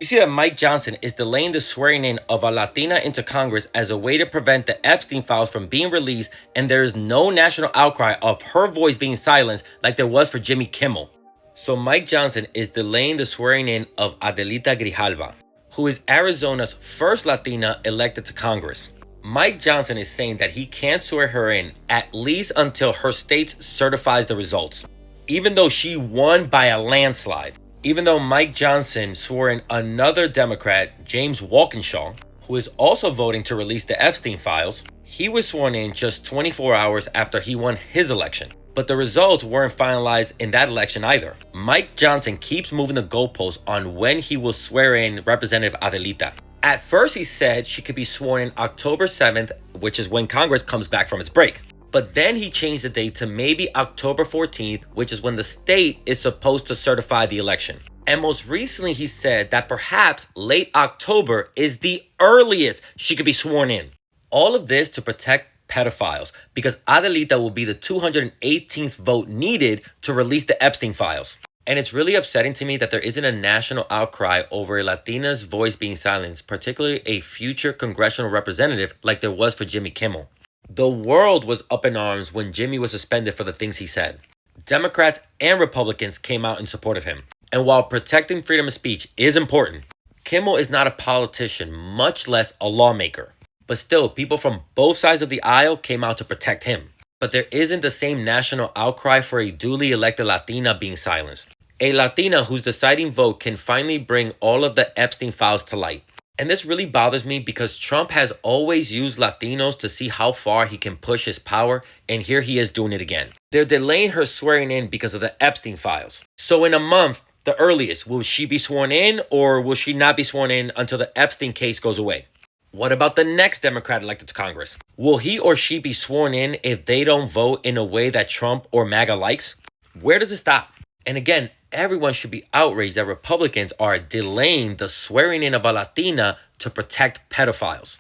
You see that Mike Johnson is delaying the swearing in of a Latina into Congress as a way to prevent the Epstein files from being released, and there is no national outcry of her voice being silenced like there was for Jimmy Kimmel. So Mike Johnson is delaying the swearing in of Adelita Grijalva, who is Arizona's first Latina elected to Congress. Mike Johnson is saying that he can't swear her in at least until her state certifies the results, even though she won by a landslide. Even though Mike Johnson swore in another Democrat, James Walkinshaw, who is also voting to release the Epstein files, he was sworn in just 24 hours after he won his election. But the results weren't finalized in that election either. Mike Johnson keeps moving the goalposts on when he will swear in Representative Adelita. At first, he said she could be sworn in October 7th, which is when Congress comes back from its break. But then he changed the date to maybe October 14th, which is when the state is supposed to certify the election. And most recently, he said that perhaps late October is the earliest she could be sworn in. All of this to protect pedophiles, because Adelita will be the 218th vote needed to release the Epstein files. And it's really upsetting to me that there isn't a national outcry over a Latina's voice being silenced, particularly a future congressional representative like there was for Jimmy Kimmel. The world was up in arms when Jimmy was suspended for the things he said. Democrats and Republicans came out in support of him. And while protecting freedom of speech is important, Kimmel is not a politician, much less a lawmaker. But still, people from both sides of the aisle came out to protect him. But there isn't the same national outcry for a duly elected Latina being silenced. A Latina whose deciding vote can finally bring all of the Epstein files to light. And this really bothers me because Trump has always used Latinos to see how far he can push his power, and here he is doing it again. They're delaying her swearing in because of the Epstein files. So in a month, the earliest, will she be sworn in, or will she not be sworn in until the Epstein case goes away? What about the next Democrat elected to Congress? Will he or she be sworn in if they don't vote in a way that Trump or MAGA likes? Where does it stop? And again, everyone should be outraged that Republicans are delaying the swearing in of a Latina to protect pedophiles.